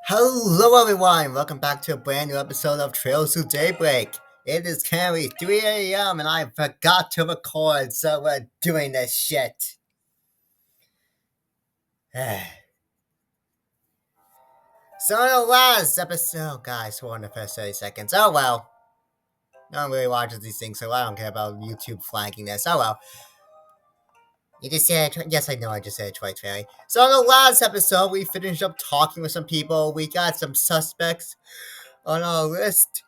Hello everyone, welcome back to a brand new episode of Trails to Daybreak. It is currently 3 a.m. and I forgot to record, so we're doing this shit. So in the last episode, guys, we're on the first 30 seconds. Oh well. No one really watches these things, so I don't care about YouTube flanking this. Oh well. You just said it, yes, I know I just said it twice, Fairy. So in the last episode, we finished up talking with some people. We got some suspects on our list.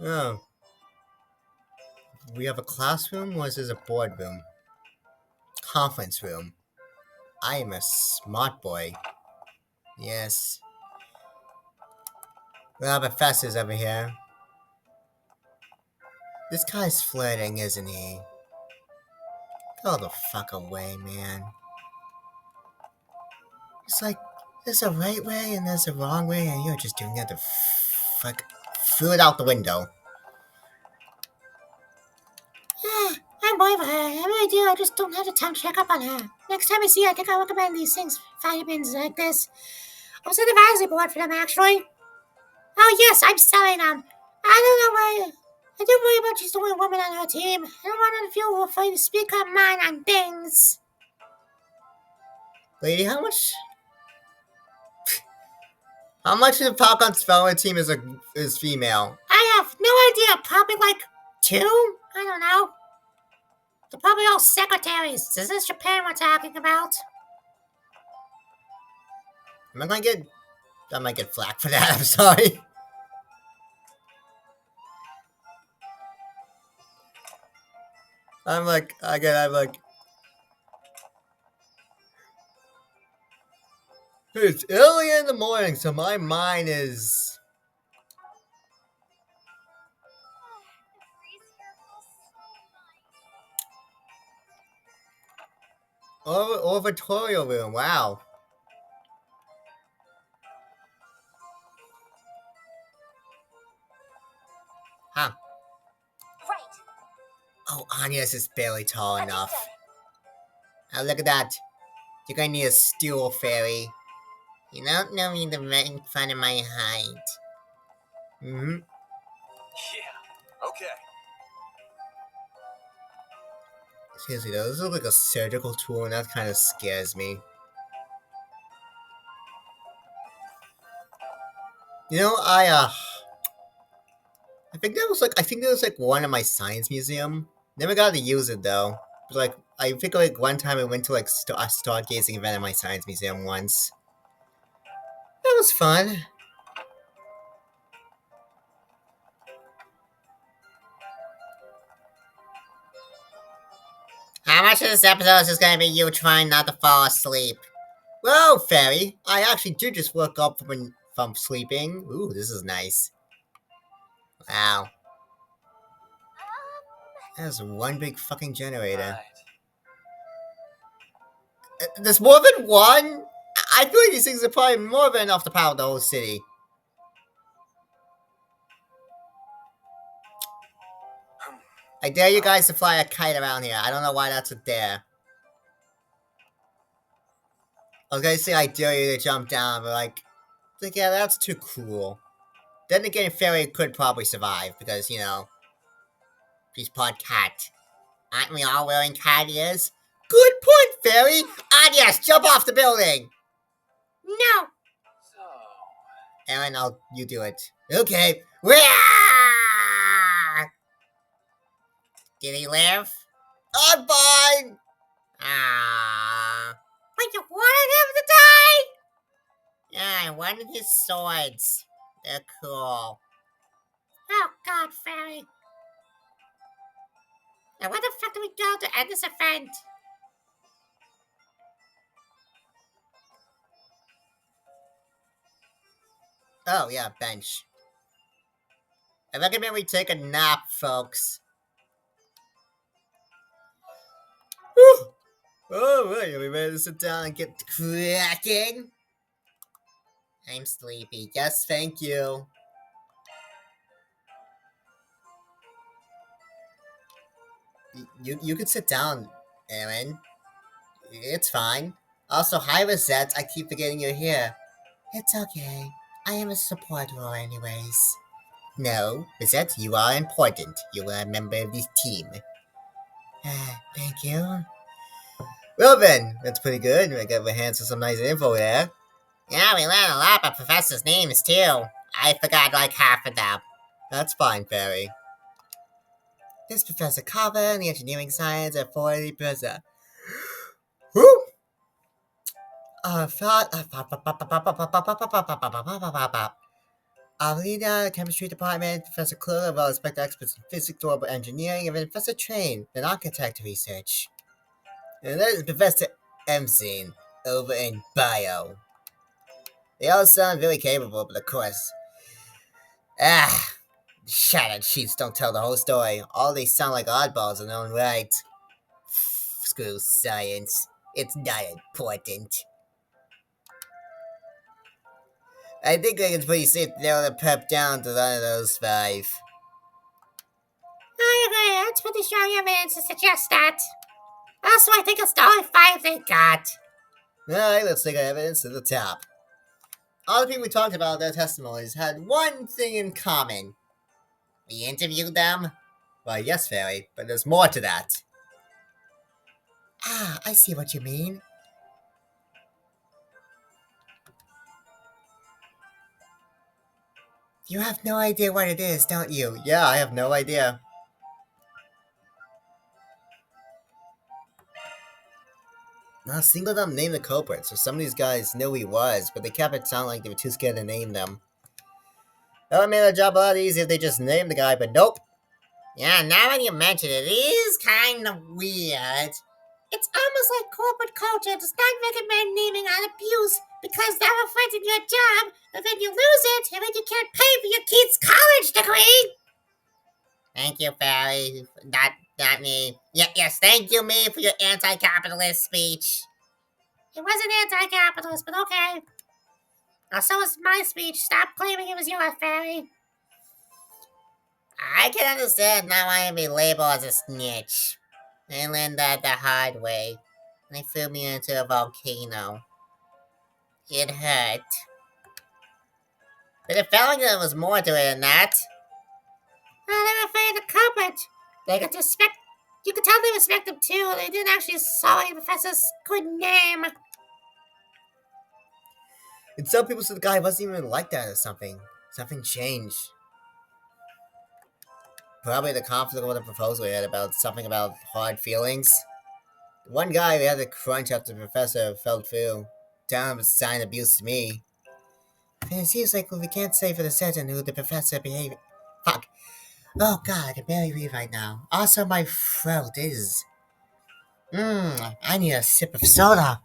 Oh. We have a classroom, or is this a boardroom? Conference room. I am a smart boy. Yes. We have professors over here. This guy's flirting, isn't he? Go the fuck away, man. It's like, there's a right way and there's a wrong way, and you're just doing it to fuck. Threw it out the window. I'm worried for her. I really do. I just don't have the time to check up on her. Next time I see her, I think I'll recommend these things, vitamins like this. I was on the advisory board for them, actually. Oh, yes, I'm selling them. I don't know why. I do worry about she's the only woman on her team. I don't want her to feel afraid to speak her mind on things. Lady, how much of the Falcon's fellow team is female? I have no idea. Probably like 2? I don't know. They're probably all secretaries. Is this Japan we're talking about? I might get flack for that. I'm sorry. I'm like, it's early in the morning, so my mind is. Oratorio room, wow. Huh. Right. Oh, Anya's is barely tall enough. Oh, look at that. You're gonna need a stool, fairy. You don't know me to make fun of my height. Mm-hmm. Yeah. Okay. Seriously though, this is like a surgical tool and that kind of scares me. You know, I think that was like one in my science museum. Never got to use it though. But like, I think like one time I went to like a stargazing event at my science museum once. That was fun. How much of this episode is just gonna be you trying not to fall asleep? Whoa, Fairy! I actually did just woke up from sleeping. Ooh, this is nice. Wow. That's one big fucking generator. Right. There's more than one? I feel like these things are probably more than enough to power the whole city. I dare you guys to fly a kite around here. I don't know why that's a dare. I was gonna say I dare you to jump down, but like yeah, that's too cool. Then again, Fairy could probably survive because, you know, she's part cat. Aren't we all wearing cat ears? Good point, Fairy! Yes, jump off the building! No! So. Aaron, you do it. Okay. Did he live? I'm fine! But you wanted him to die? Yeah, I wanted his swords. They're cool. Oh god, Fairy. Now where the fuck do we go to end this event? Oh yeah, bench. I recommend we take a nap, folks. Whew. Alright, are we ready to sit down and get cracking? I'm sleepy. Yes, thank you. You can sit down, Aaron. It's fine. Also, hi, Rosette. I keep forgetting you're here. It's okay. I am a support role anyways. No, Rosette, you are important. You are a member of this team. Thank you. Well then, that's pretty good. We got our hands on some nice info there. Yeah, we learned a lot about professors' names too. I forgot like half of them. That's fine, Fairy. This Professor Calvard in the engineering science at 40%. Woo! Our leader, chemistry department, Professor Kluger, well-respected experts in physics, global engineering, and Professor Train, in architect research. And there's Professor Emsine, over in bio. They all sound very capable, but of course, shattered sheets don't tell the whole story. All they sound like oddballs in their own right. Screw science. It's not important. I think it's pretty safe to narrow the prep down to none of those five. I agree. That's pretty strong evidence to suggest that. Also, I think it's the only five they got. Alright, let's take our evidence to the top. All the people we talked about, their testimonies, had one thing in common. We interviewed them? Well, yes, Fairy, but there's more to that. Ah, I see what you mean. You have no idea what it is, don't you? Yeah, I have no idea. Not a single of them named the culprit, so some of these guys knew who he was, but they kept it sound like they were too scared to name them. That would make their job a lot easier if they just named the guy, but nope. Yeah, now that you mention it, it is kind of weird. It's almost like corporate culture does not recommend naming on abuse because that will threaten your job, and then you lose it, and then you can't pay for your kid's college degree. Thank you, Fairy. Not me. Yes, thank you, me, for your anti-capitalist speech. It wasn't anti-capitalist, but okay. So was my speech. Stop claiming it was your, Fairy. I can understand now I am be labeled as a snitch. I learned that the hard way. They threw me into a volcano. It hurt. But it felt like there was more to it than that. Oh, they were afraid of the culprit. They could respect. You could tell they respect him too. They didn't actually saw the professor's good name. And some people said the guy wasn't even like that or something. Something changed. Probably the conflict with the proposal he had about something about hard feelings. One guy who had to crunch after the professor fell through. Telling him to sign abuse to me. And it seems like we can't say for the certain who the professor behaved. Fuck. Oh god, I can barely read right now. Also, my throat is. I need a sip of soda.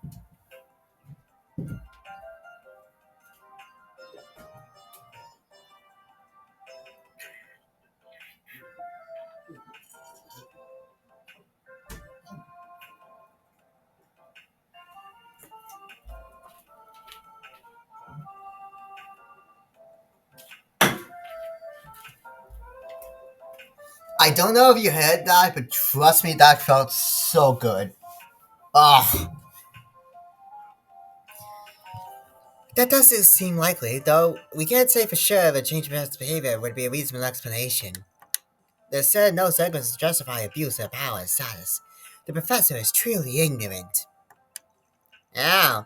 I don't know if you heard that, but trust me, that felt so good. Ugh. That doesn't seem likely, though we can't say for sure that change in behavior would be a reasonable explanation. There's said no segments to justify abuse of power and status. The professor is truly ignorant. Oh.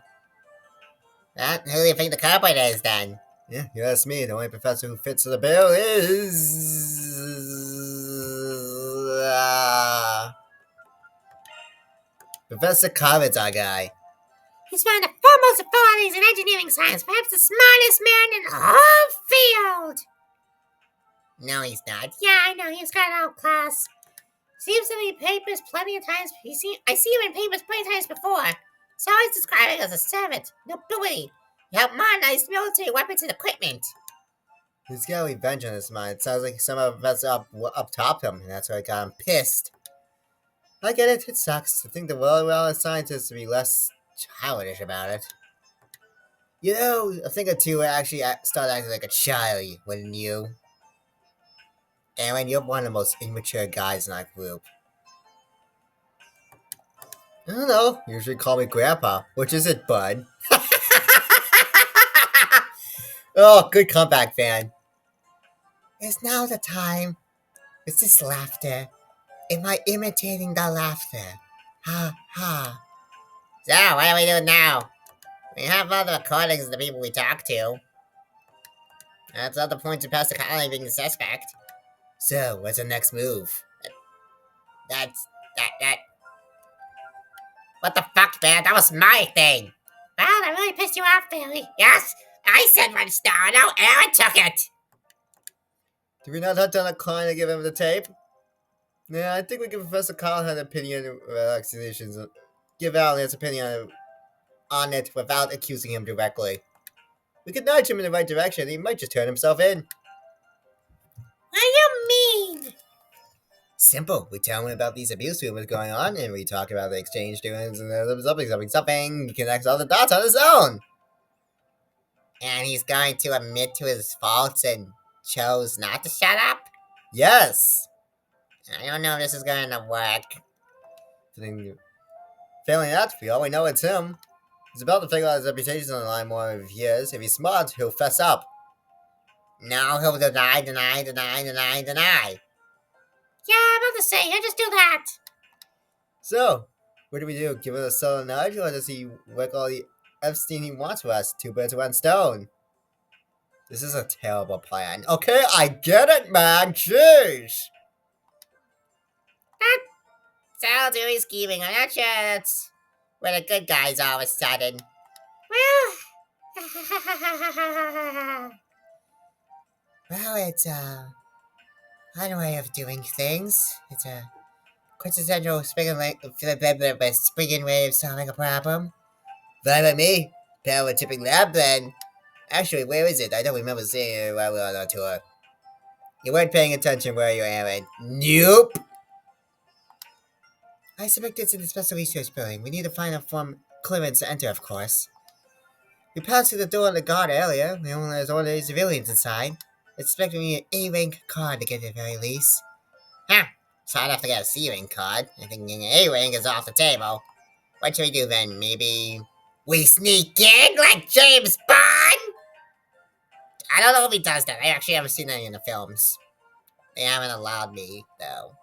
Who do you think the culprit is, then? Yeah, you ask me. The only professor who fits the bill is... Professor Calvard's our guy. He's one of the foremost authorities in engineering science, perhaps the smartest man in the whole field. No, he's not. Yeah, I know, he's got outclassed. Seems to be papers plenty of times. I see him in papers plenty of times before. So he's describing as a servant, nobility. He helped modernize military weapons and equipment. He's got revenge on his mind. It sounds like some of us up top him, and that's why I got him pissed. I get it, it sucks. I think the well-rounded scientists to be less childish about it. You know, I think or two would actually start acting like a child, wouldn't you? Aaron, you're one of the most immature guys in our group. I don't know. You usually call me Grandpa. Which is it, bud? Oh, good comeback, fan. Is now the time? Is this laughter? Am I imitating the laughter? Ha ha. So, what do we do now? We have all the recordings of the people we talked to. That's all the points to pass the colony being the suspect. So, what's the next move? That. What the fuck, man? That was my thing! Well, that really pissed you off, Billy. Yes, I said one star. Now Aaron took it! Do we not hunt down a client and give him the tape? Yeah, I think we give Professor Kyle an opinion accusations. Give Alan his opinion on it without accusing him directly. We could nudge him in the right direction. He might just turn himself in. What do you mean? Simple. We tell him about these abuse rumors going on, and we talk about the exchange doings and something. He connects all the dots on his own. And he's going to admit to his faults and chose not to shut up? Yes. I don't know if this is going to work. Failing that, we already know it's him. He's about to figure out his reputation on the line more if he is. If he's smart, he'll fess up. No, he'll deny. Yeah, I'm about to say, he'll just do that. So, what do we do? Give him a subtle nudge, or does he work all the Epstein he wants for us? 2 birds, 1 stone. This is a terrible plan. Okay, I get it, man. Jeez. Sounds really scheming. I'm not sure that's where the good guys all of a sudden. Well, it's another way of doing things. It's a quintessential Spriggan way of solving a problem. Fine by me. Power tipping lab then. Actually, where is it? I don't remember seeing it while we were on our tour. You weren't paying attention, were you, Aaron? Nope. I suspect it's in the special research building. We need to find a form clearance to enter, of course. We passed through the door in the guard earlier. We only has ordinary civilians inside. Expect we need an A-rank card to get at the very least. Huh. So I'd have to get a C-rank card. I think an A-rank is off the table. What should we do then? Maybe we sneak in like James Bond? I don't know if he does that. I actually haven't seen any in the films. They haven't allowed me, though.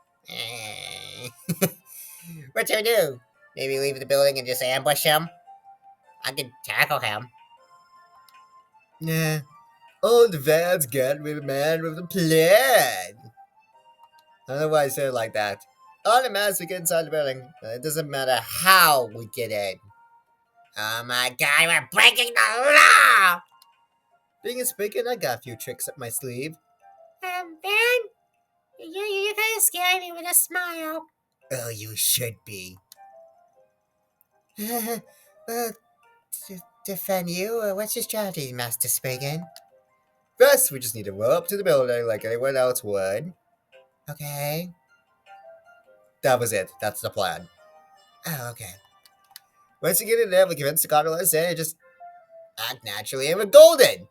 What should we do? Maybe leave the building and just ambush him? I could tackle him. Nah. Old Van's got with a man with a plan. I don't know why I said it like that. All that matters is we get inside the building. It doesn't matter how we get in. Oh my god, we're breaking the law! Being a Spriggan, I got a few tricks up my sleeve. Van? You're kind of scaring me with a smile. Oh, you should be. Well, to defend you, what's your strategy, Master Spriggan? First, we just need to roll up to the building like anyone else would. Okay. That was it. That's the plan. Oh, okay. Once you get in there, we convince the gondola to say, just act naturally and we're golden.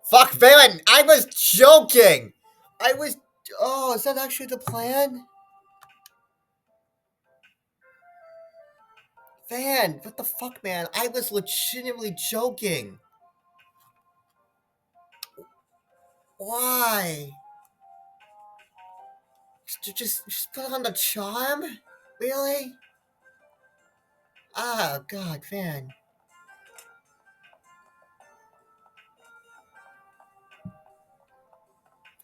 Fuck, Valen! I was joking! Oh, is that actually the plan? Van, what the fuck, man? I was legitimately joking. Why? Just put on the charm? Really? Oh, God, Van.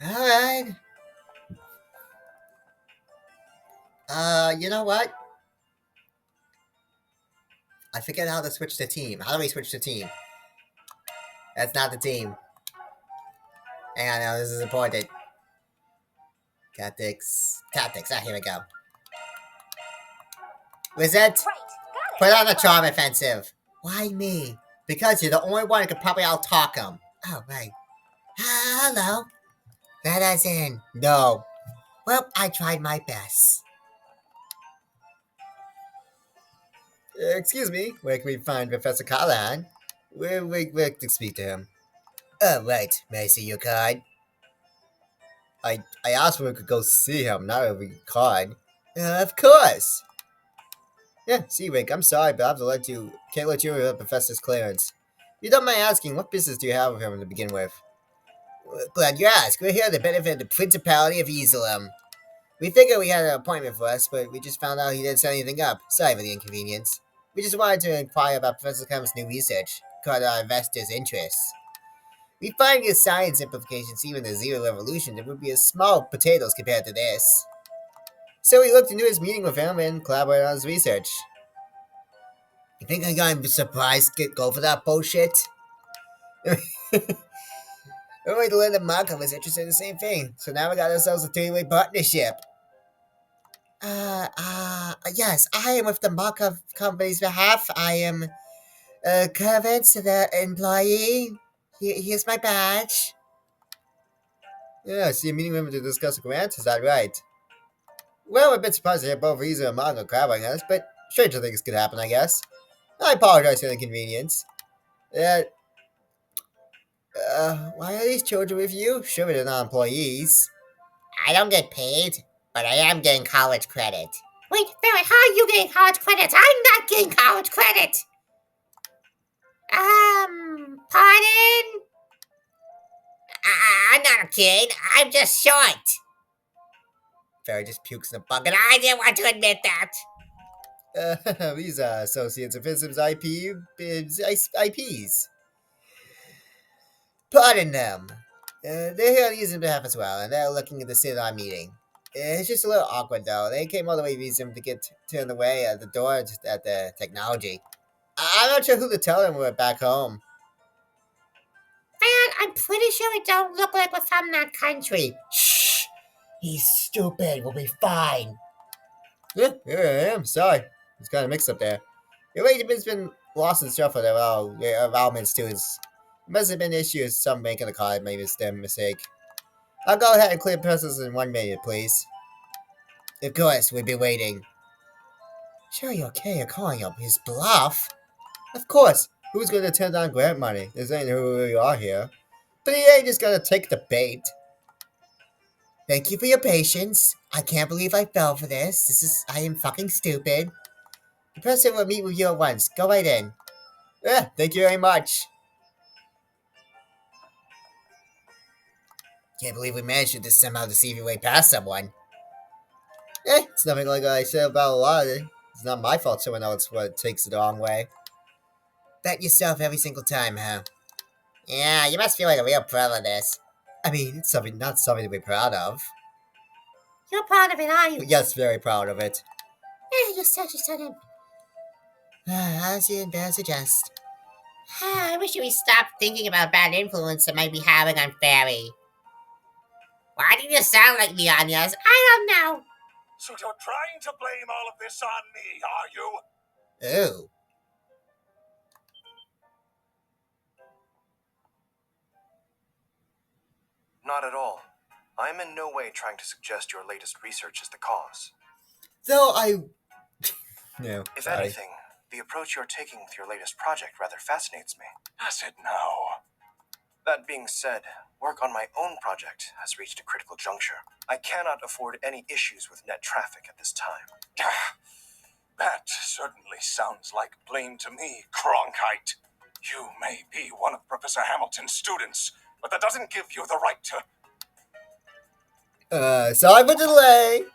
Alright. You know what? I forget how to switch the team. How do we switch the team? That's not the team. Hang on, now this is important. Tactics. Ah, here we go. Wizard, put on the charm offensive. Why me? Because you're the only one who could probably out-talk him. Oh, right. Hello. Let us in. No. Well, I tried my best. Excuse me, where can we find Professor Callahan? Where to speak to him? Oh, right. May I see your card? I asked where we could go see him, not every card. Of course. Yeah, see, Rick, I'm sorry, but I have to can't let you with the professor's clearance. If you don't mind asking, what business do you have with him to begin with? Glad you asked. We're here to benefit the Principality of Ezelem. We figured we had an appointment for us, but we just found out he didn't set anything up. Sorry for the inconvenience. We just wanted to inquire about Professor Kem's new research, caught our investors' interests. We find his science implications even the Zero Revolution that would be as small potatoes compared to this. So we looked into his meeting with him and collaborated on his research. You think I'm gonna be surprised go for that bullshit? Only to learn that Markham was interested in the same thing, so now we got ourselves a three-way partnership. Yes, I am with the Markov company's behalf. I am, Kevin, the employee. Here's my badge. Yeah, see, meeting with him to discuss a grant, is that right? Well, I'm a bit surprised to hear both Riza and Marco collaborating on us, but stranger things could happen, I guess. I apologize for the inconvenience. Uh, why are these children with you? Sure, they're not employees. I don't get paid, but I am getting college credit. Wait, Barry, how are you getting college credit? I'm not getting college credit! Pardon? I'm not a kid. I'm just short. Barry just pukes in a bucket. I didn't want to admit that. These are associates of Ism's IPs. Pardon them. They're here on Ism's behalf as well, and they're looking at the sit on meeting. It's just a little awkward though. They came all the way to Ism to get turned away at the door just at the technology. I'm not sure who to tell them we're back home. Man, I'm pretty sure we don't look like we're from that country. Shh! He's stupid. We'll be fine. Yeah, here I am. Sorry. It's kind of mixed up there. Your regiment's been lost in stuff for their environment students. There must have been issues some making the card, maybe it's their mistake. I'll go ahead and clear presses in 1 minute, please. Of course, we've been waiting. Sure, you're okay. You're calling up his bluff. Of course. Who's going to turn down grant money? This ain't who we are here. But he ain't just gonna take the bait. Thank you for your patience. I can't believe I fell for this. I am fucking stupid. The president will meet with you at once. Go right in. Yeah, thank you very much. Can't believe we managed to just somehow deceive your way past someone. It's nothing like I said about a lot of it. It's not my fault someone else takes it the wrong way. Bet yourself every single time, huh? Yeah, you must feel like a real pro of this. I mean, it's not something to be proud of. You're proud of it, are you? Yes, very proud of it. You're such a son of... As you better suggest. I wish you would stop thinking about bad influence that might be having on Fairy. Why do you sound like me, Anyas? I don't know. So you're trying to blame all of this on me, are you? Ooh. Not at all. I'm in no way trying to suggest your latest research is the cause. Though I... No, If sorry. anything, the approach you're taking with your latest project rather fascinates me. I said no. That being said, work on my own project has reached a critical juncture. I cannot afford any issues with net traffic at this time. That certainly sounds like blame to me, Cronkite. You may be one of Professor Hamilton's students, but that doesn't give you the right to... Sorry for delay.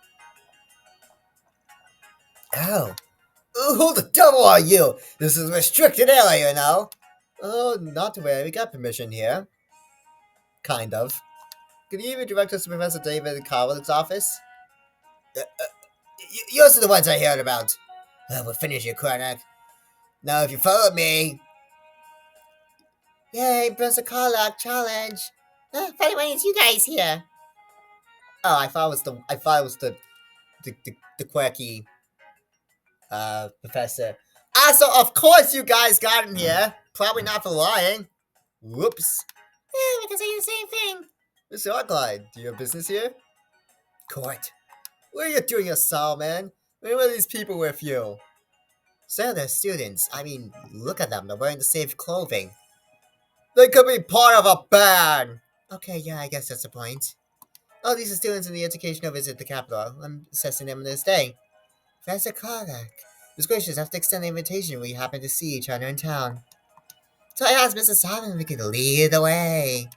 Oh. Who the devil are you? This is a restricted area, you know. Oh, not to worry. We got permission here. Kind of. Could you even direct us to Professor David Calvard's office? Yours are the ones I heard about. We'll finish your Kronak. Now, if you follow me... Yay, Professor Karlak, challenge! Funny when it's you guys here. Oh, I thought it was the quirky, professor. So of course you guys got in here. Probably not for lying. Whoops. Yeah, we can say the same thing. Mr. Arkride, do you have business here? Court. What are you doing here, Saul, man? Where are these people with you? So they're students. I mean, look at them. They're wearing the same clothing. They could be part of a band! Okay, yeah, I guess that's the point. Oh, these are students in the educational visit to the capital. I'm assessing them this day. Professor Karlak. was gracious enough to extend the invitation when we happened to see each other in town. So I asked Mrs. Simon if we could lead the way.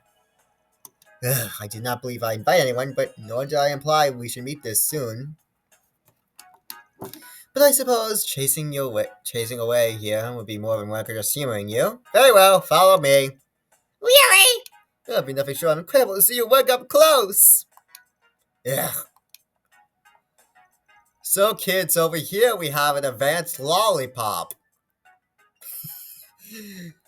Ugh, I did not believe I invite anyone, but nor did I imply we should meet this soon. But I suppose chasing away here would be more than one could just humoring you. Very well, follow me. Really? There'll be nothing short of incredible to see your work up close. Ugh. So kids, over here we have an advanced lollipop.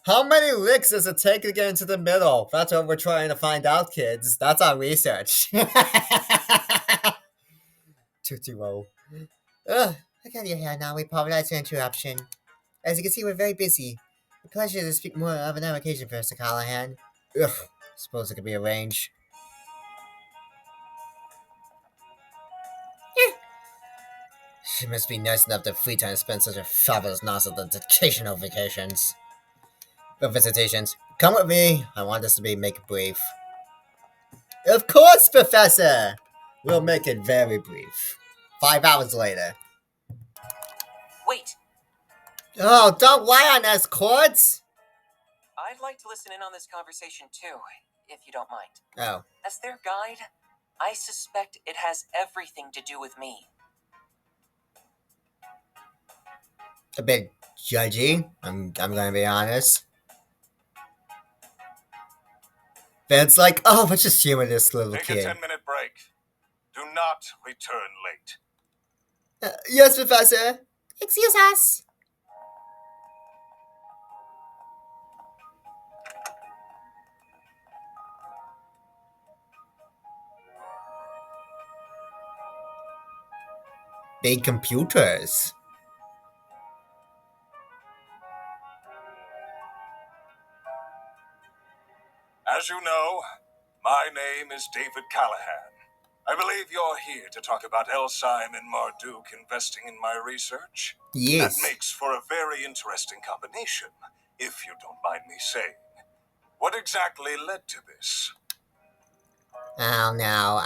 How many licks does it take to get into the middle? That's what we're trying to find out, kids. That's our research. Tootsie Roll. Ugh, look at your hair now. We apologize for the interruption. As you can see, we're very busy. A pleasure to speak more of another occasion, Mr. Callahan. Ugh, suppose it could be arranged. She must be nice enough to free time to spend such a fabulous nonsense on educational vacations. But visitations. Come with me. I want this to be make it brief. Of course, Professor! We'll make it very brief. 5 hours later. Wait, Oh, don't lie on us, Quartz! I'd like to listen in on this conversation too, if you don't mind. Oh. As their guide, I suspect it has everything to do with me. A bit judgy, I'm gonna be honest. Vin's like, oh, let's just humor this little Take kid. a 10-minute break. Do not return late. Yes, Professor. Excuse us. Big computers. As you know, my name is David Callahan. I believe you're here to talk about Elsyme and Marduk investing in my research. Yes. That makes for a very interesting combination, if you don't mind me saying. What exactly led to this? Oh no,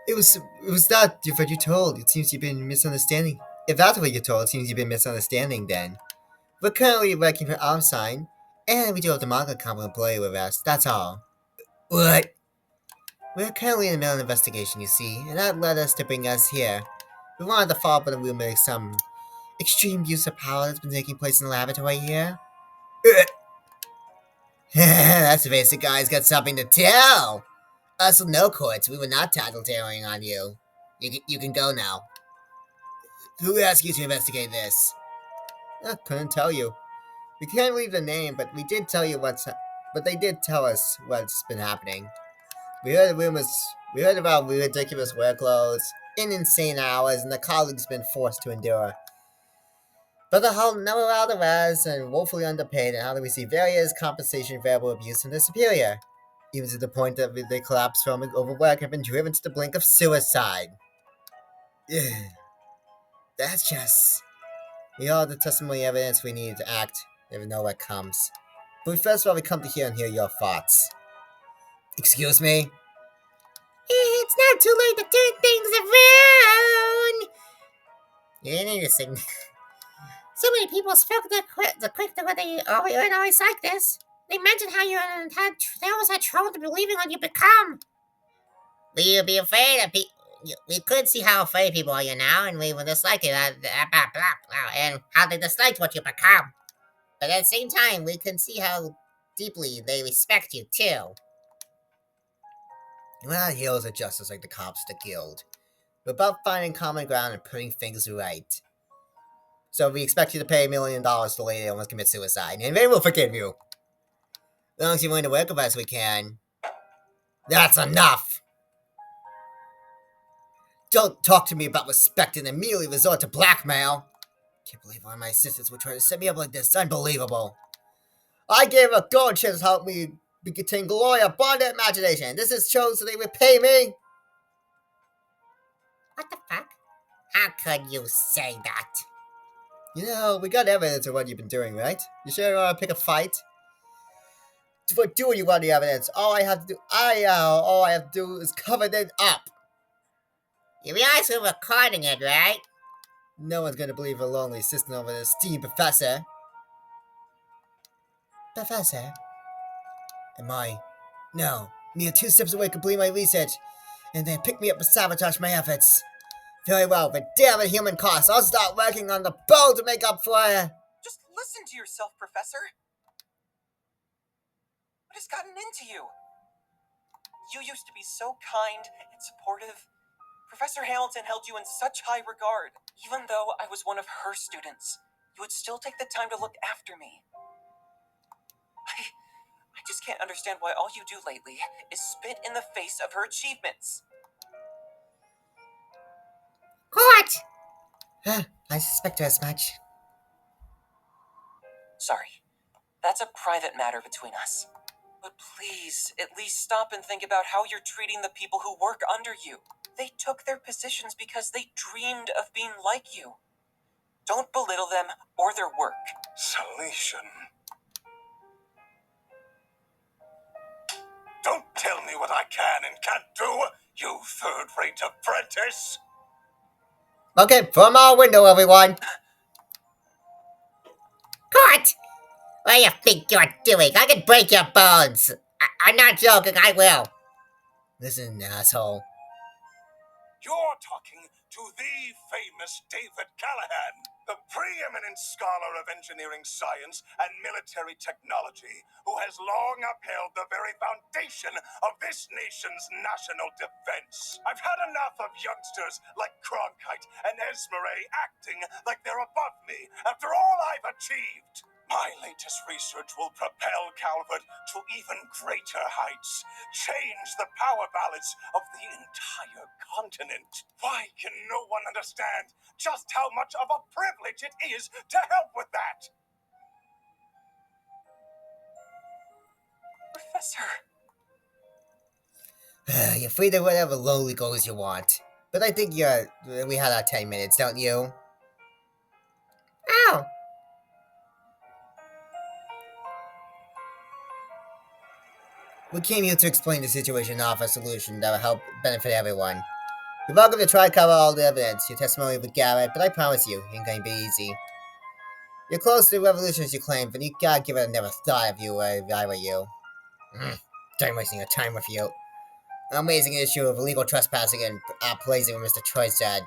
it was that what you told. It seems you've been misunderstanding. If that's what you told, it seems you've been misunderstanding then. We're currently working for Arsign, and we do have the manga come and play with us, that's all. What? We're currently in the middle of an investigation, you see, and that led us to bring us here. We wanted to follow up on the rumor of some extreme use of power that's been taking place in the laboratory here. That's the basic guy's got something to tell. Us with no courts, we were not tattleteling on you. You can go now. Who asked you to investigate this? I couldn't tell you. We can't leave the name, but we did tell you but they did tell us what's been happening. We heard rumors. We heard about ridiculous workloads, insane hours, and the colleagues been forced to endure. But the whole number of hours and woefully underpaid, and how they receive various compensation, verbal abuse from their superior, even to the point that they collapse from overwork and been driven to the brink of suicide. That's just. We all have the testimony evidence we need to act. Never know what comes. But first of all, we come to hear and hear your thoughts. Excuse me? It's not too late to turn things around! You didn't need to sing. So many people spoke the quick to what they always like this. They mentioned how you they always had trouble believing what you become. Will you be afraid of people? We could see how afraid people are now, and we would dislike it, and how they disliked what you become. But at the same time, we can see how deeply they respect you, too. We're not heroes of justice like the cops at the guild. We're about finding common ground and putting things right. So we expect you to pay $1 million to the lady that almost commit suicide, and they will forgive you. As long as you're willing to work with us, we can. That's enough! Don't talk to me about respect and immediately resort to blackmail. Can't believe one of my assistants would try to set me up like this. It's unbelievable. I gave a gold chance to help me contain glory, abundant imagination. This is shows so they would pay me. What the fuck? How could you say that? You know, we got evidence of what you've been doing, right? You sure you want to pick a fight? Do what you want the evidence. All I have to do is cover it up. You realize we're recording it, right? No one's gonna believe a lonely assistant over this esteemed professor. Professor? Am I? No. Mere 2 steps away completing my research, and they pick me up and sabotage my efforts. Very well, but damn it, human cost. I'll start working on the bow to make up for it. Just listen to yourself, Professor. What has gotten into you? You used to be so kind and supportive. Professor Hamilton held you in such high regard. Even though I was one of her students, you would still take the time to look after me. I just can't understand why all you do lately is spit in the face of her achievements. What? I suspected as much. Sorry. That's a private matter between us. But please, at least stop and think about how you're treating the people who work under you. They took their positions because they dreamed of being like you. Don't belittle them or their work. Salesian. Don't tell me what I can and can't do, you third-rate apprentice. Okay, from our window, everyone. Cut! What do you think you're doing? I can break your bones. I'm not joking, I will. Listen, asshole. You're talking to the famous David Callahan, the preeminent scholar of engineering science and military technology, who has long upheld the very foundation of this nation's national defense. I've had enough of youngsters like Cronkite and Esmeralda acting like they're above me after all I've achieved. My latest research will propel Calvard to even greater heights, change the power balance of the entire continent. Why can no one understand just how much of a privilege it is to help with that? Professor. You're free to whatever lowly goals you want. But I think we had our 10 minutes, don't you? Ow! We came here to explain the situation and offer a solution that will help benefit everyone. You're welcome to try to cover all the evidence. Your testimony will be gathered, but I promise you, it ain't gonna be easy. You're close to the revolutions you claim, but you gotta give it another thought if I were you. Done wasting your time with you. Amazing issue of illegal trespassing and placing with Mr. Troy said.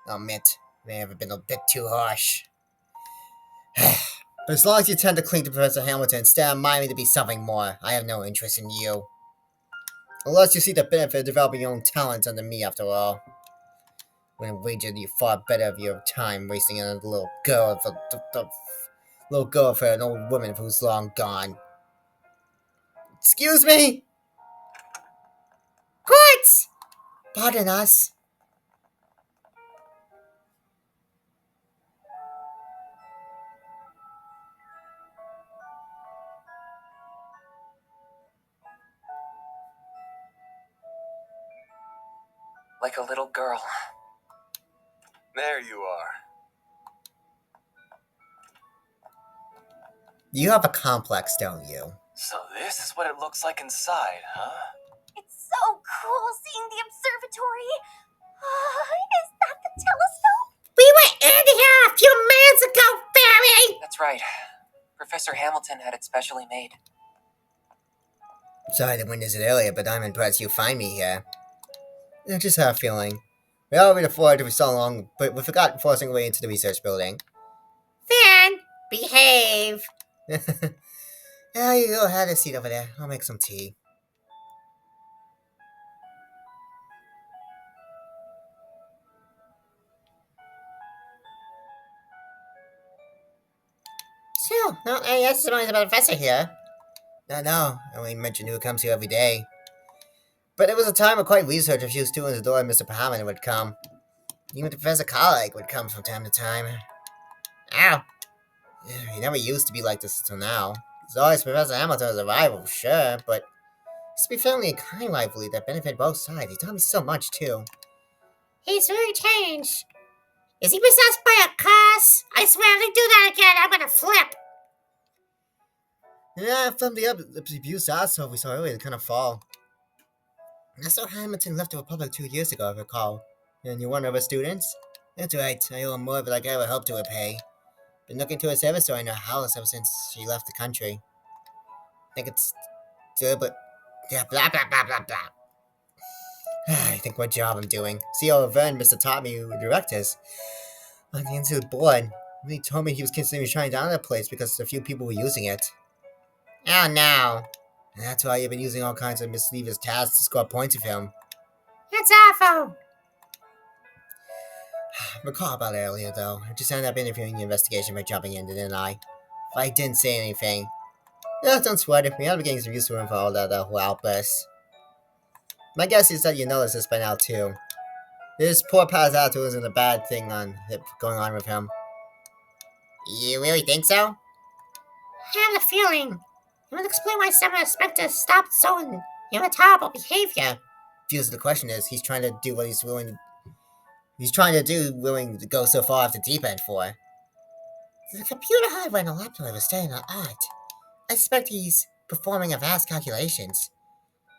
I'll admit, may have been a bit too harsh. But as long as you tend to cling to Professor Hamilton instead of minding to be something more, I have no interest in you. Unless you see the benefit of developing your own talents under me, after all. When wager you far better of your time wasting on a little girl for little girl for an old woman who's long gone. Excuse me? What? Pardon us. Like a little girl. There you are. You have a complex, don't you? So this is what it looks like inside, huh? It's so cool seeing the observatory. Is that the telescope? We were in here a few minutes ago, Barry! That's right. Professor Hamilton had it specially made. Sorry to witness it earlier, but I'm impressed you find me here. I just have a feeling. We already afforded to be so long, but we forgot forcing our way into the research building. Fan! Behave! Yeah, you go ahead and seat over there. I'll make some tea. So, no any testimonies about the professor here. No, I only mention who comes here every day. But it was a time of quite research. A few students adored Mr. Pahamon would come. Even Professor Carlake would come from time to time. Ow! Yeah, he never used to be like this until now. There's always Professor Hamilton as a rival, sure, but it used to be family and kind rivalry that benefited both sides. He taught me so much, too. He's really changed. Is he possessed by a curse? I swear if they do that again, I'm gonna flip. Yeah, from the abuse asshole we saw earlier, kind of fall. Mr. Hamilton left the Republic 2 years ago, I recall. And you're one of our students? That's right, I owe him more than I could ever hope to repay. Been looking to a service store in her house ever since she left the country. Think it's good, but yeah, blah blah blah blah blah. I think what job I'm doing. CEO Vern, Mr. Tommy, who directors on the inside board. He told me he was considering shutting down the place because a few people were using it. Oh no. And that's why you've been using all kinds of mischievous tasks to score points with him. That's awful. Recall about earlier, though. I just ended up interviewing the investigation by jumping in, didn't I? If I didn't say anything. No, don't sweat it. We ought to be getting some used to him for all that whole outburst. My guess is that you noticed this by now, too. This poor past attitude isn't a bad thing going on with him. You really think so? I have a feeling. It would explain why some inspectors stopped so irritable behavior. Feels the question is, he's trying to do what he's willing to go so far off the deep end for. The computer hardware and the laptop is studying art. I suspect he's performing a vast calculations.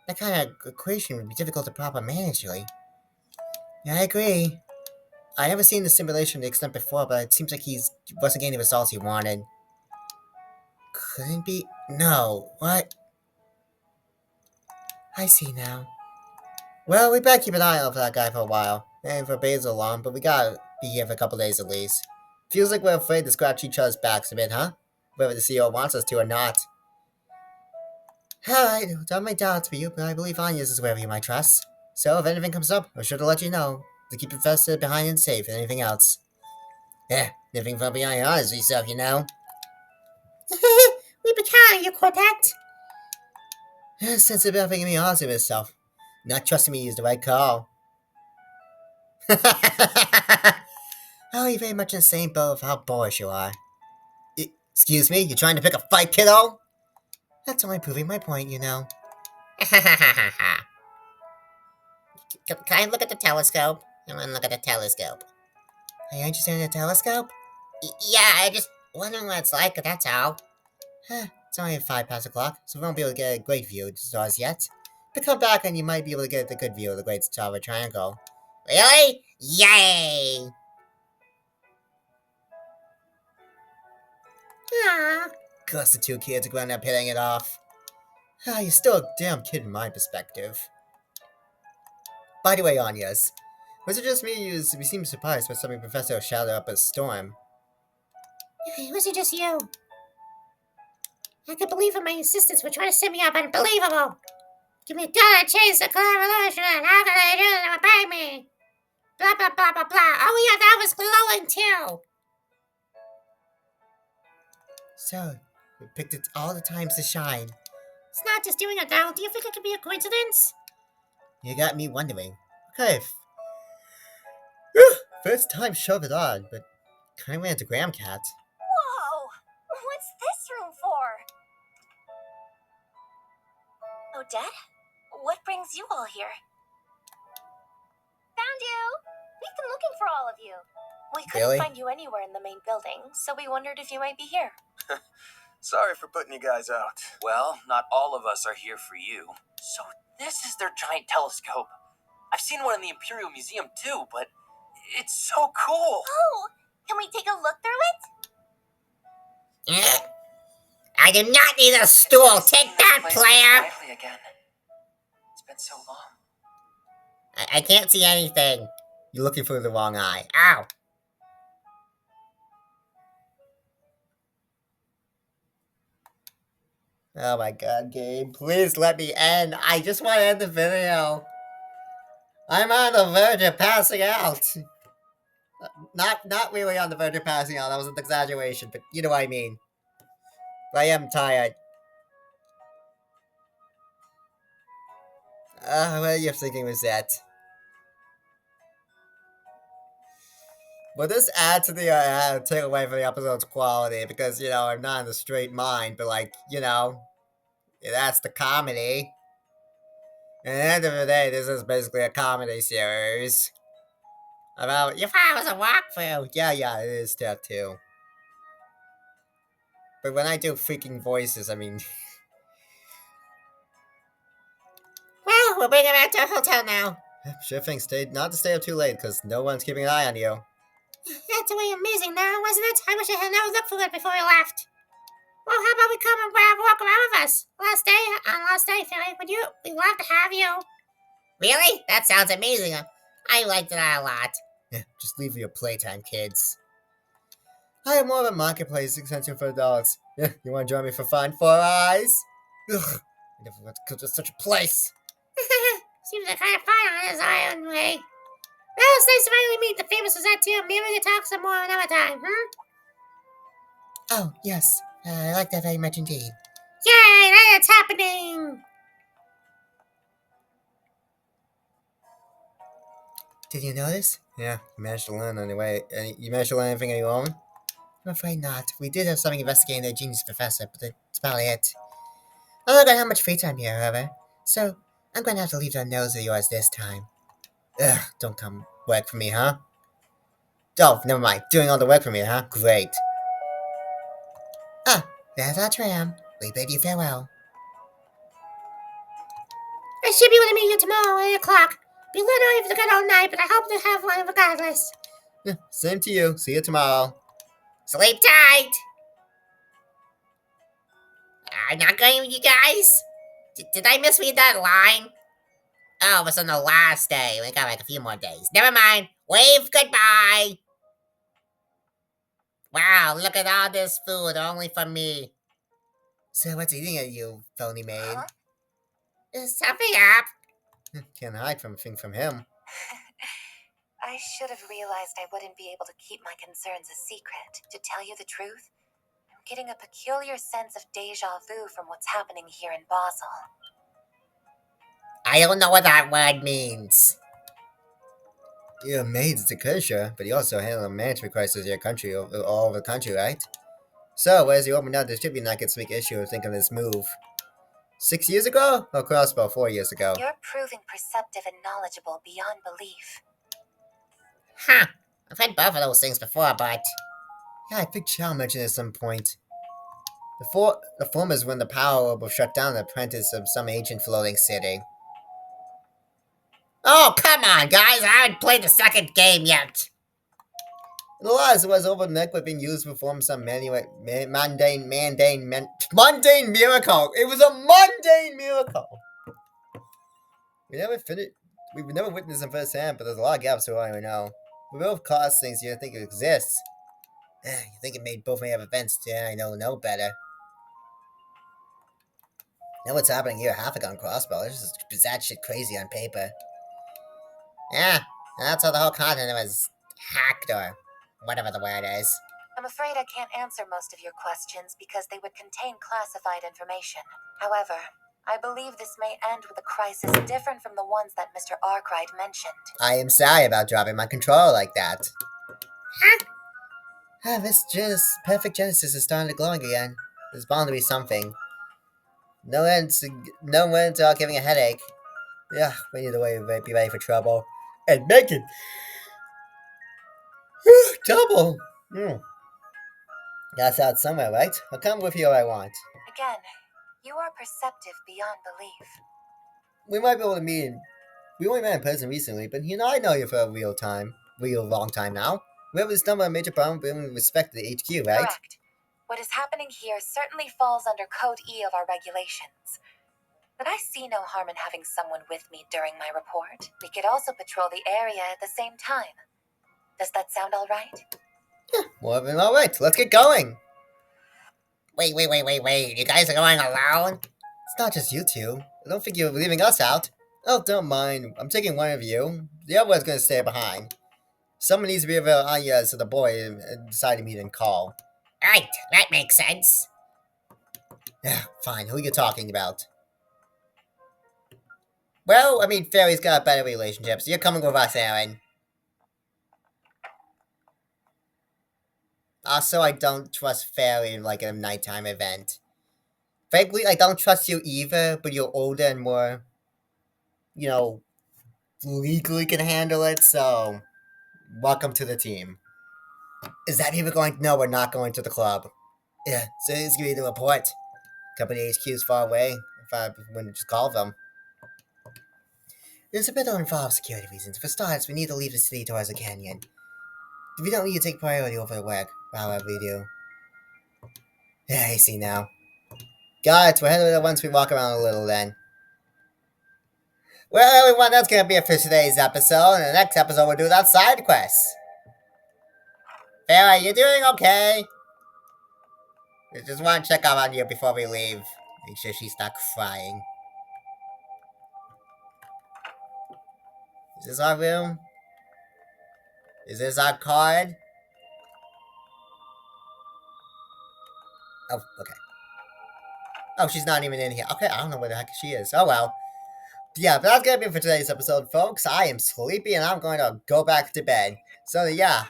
That kind of equation would be difficult to properly manage, really. Yeah, I agree. I never seen the simulation to the extent before, but it seems like he wasn't getting the results he wanted. Couldn't be? No. What? I see now. Well, we better keep an eye out for that guy for a while. And for Basil long, but we gotta be here for a couple days at least. Feels like we're afraid to scratch each other's backs a bit, huh? Whether the CEO wants us to or not. Alright, don't my doubts for you, but I believe Anya's is wherever you might trust. So if anything comes up, I'll sure to let you know. To keep invested behind and safe and anything else. Yeah, living from behind your eyes yourself, you know. We be kind of you, Quartet. Sense about thinking me honest with myself. Not trusting me is the right call. Oh, you're very much in the same boat of how boyish you are. Excuse me, you trying to pick a fight, kiddo? That's only proving my point, you know. Can I look at the telescope? I want to look at the telescope. Are you interested in the telescope? Yeah, I just wondering what it's like, that's all. It's only 5 past o'clock, so we won't be able to get a great view of the stars yet. But come back and you might be able to get a good view of the Great Starry Triangle. Really? Yay! Ah, of course the two kids are going up hitting it off. You're still a damn kid in my perspective. By the way, Anya's, was it just me you seemed surprised by something Professor shouted up a storm? Was it just you? I could believe in my assistants were trying to set me up. Unbelievable! Give me a dollar, chase the revolution. How can I do it? Pay me. Blah blah blah blah blah. Oh yeah, that was glowing too. So, we picked it all the times to shine. It's not just doing it now. Do you think it could be a coincidence? You got me wondering. Okay. First time shove it on, but kind of went into Gramcat. Whoa! What's this room for? Odette? What brings you all here? Found you! We've been looking for all of you. We couldn't Really? find you anywhere in the main building, so we wondered if you might be here. Sorry for putting you guys out. Well, not all of us are here for you. So this is their giant telescope. I've seen one in the Imperial Museum too, but it's so cool. Oh! Can we take a look through it? I do not need a stool. Take that, Place player. lively again. It's been so long. I can't see anything. You're looking through the wrong eye. Ow. Oh my god, game. Please let me end. I just want to end the video. I'm on the verge of passing out. Not really on the verge of passing out. That was an exaggeration, but you know what I mean. I am tired. What are you thinking was that? Will this add to the, take away from the episode's quality? Because, you know, I'm not in the straight mind, but, like, you know, that's the comedy. At the end of the day, this is basically a comedy series. About, if I was a walkthrough. Yeah, it is that too. But when I do freaking voices, I mean... Well, we'll bring it back to a hotel now. Sure thing, not to stay up too late, because no one's keeping an eye on you. absolutely amazing now, wasn't it? I wish I had never looked for it before we left. Well, how about we come and walk around with us? Last day, Fairy, we'd love to have you. Really? That sounds amazing. I liked that a lot. Yeah, just leave your playtime, kids. I have more of a marketplace extension for adults. Yeah, you want to join me for fun? 4 eyes? Ugh, I never want to go to such a place. Seems like kind of fun on his own way. Well, it's nice to finally meet the famous Suzette too. Maybe we can talk some more another time, Oh, yes. I like that very much indeed. Yay, that's happening! Did you notice? Yeah, you managed to learn on the way. You managed to learn anything on your own? I'm afraid not. We did have something investigating the genius professor, but that's about it. I don't got how much free time here, however. So, I'm going to have to leave that nose of yours this time. Ugh, don't come work for me, huh? Oh, never mind. Doing all the work for me, huh? Great. Ah, there's our tram. We bid you farewell. I should be able to meet you tomorrow at 8 o'clock. Be literally for the good old night, but I hope to have one regardless. Yeah, same to you. See you tomorrow. Sleep tight! I'm not going with you guys? Did I misread that line? Oh, it was on the last day. We got like a few more days. Never mind. Wave goodbye! Wow, look at all this food only for me. So what's eating at you, phony maid? Is something up? Can't hide from a thing from him. I should have realized I wouldn't be able to keep my concerns a secret. To tell you the truth, I'm getting a peculiar sense of deja vu from what's happening here in Basel. I don't know what that word means. You're a maid to Kershaw, but you also handle a management crisis in your country, all over the country, right? So, where's the open out distributing not get big issue of thinking of this move? 6 years ago? Or crossbow 4 years ago? You're proving perceptive and knowledgeable beyond belief. Huh. I've heard both of those things before, but... Yeah, I think Chow mentioned it at some point. The former is when the power orb will shut down the apprentice of some ancient floating city. Oh, come on, guys! I haven't played the second game yet! The last was over the neck being used to perform some mundane miracle! It was a mundane miracle! We've never witnessed them firsthand, but there's a lot of gaps to what we know. We both caused things you don't think it exists. You think it made both may have events, yeah, I know better. Now what's happening here, half a gun crossbow, this is that shit crazy on paper. Yeah, that's how the whole continent was hacked, or whatever the word is. I'm afraid I can't answer most of your questions because they would contain classified information. However, I believe this may end with a crisis different from the ones that Mr. Arkride mentioned. I am sorry about dropping my controller like that. Huh? This perfect Genesis is starting to glow again. There's bound to be something. No one's giving a headache. Yeah, we need to be ready for trouble. And make it double. That's out somewhere, right? I'll come with you if I want. Again, you are perceptive beyond belief. We might be able to meet. We only met in person recently, but I know you for a real long time now. We haven't stumbled on a major problem, but we respect the HQ, right? Correct. What is happening here certainly falls under Code E of our regulations. But I see no harm in having someone with me during my report. We could also patrol the area at the same time. Does that sound all right? Yeah, more than all right. Let's get going. Wait. You guys are going alone? It's not just you two. I don't think you're leaving us out. Oh, don't mind. I'm taking one of you. The other one's going to stay behind. Someone needs to be available to the boy and decide to meet and call. Right, that makes sense. Yeah, fine. Who are you talking about? Well, I mean, Fairy's got a better relationship, so you're coming with us, Aaron. Also, I don't trust Fairy in, like, a nighttime event. Frankly, I don't trust you either, but you're older and more, legally can handle it, so... Welcome to the team. Is that even going? No, we're not going to the club. Yeah, so it's gonna be the report. Company HQ is far away. If I wouldn't just call them. There's a bit of involved security reasons. For starters, we need to leave the city towards the canyon. We don't need to take priority over the work. However, we do. Yeah, I see now. Got it. We're heading once we walk around a little then. Well, everyone, that's gonna be it for today's episode. In the next episode, we'll do that side quest. Farah, you doing okay? I just want to check up on you before we leave. Make sure she's not crying. Is this our room? Is this our card? Oh, okay. Oh, she's not even in here. Okay, I don't know where the heck she is. Oh well. Yeah, but that's gonna be it for today's episode, folks. I am sleepy and I'm going to go back to bed. So yeah.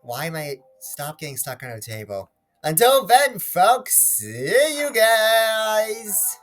Why am I... Stop getting stuck on the table. Until then, folks, see you guys!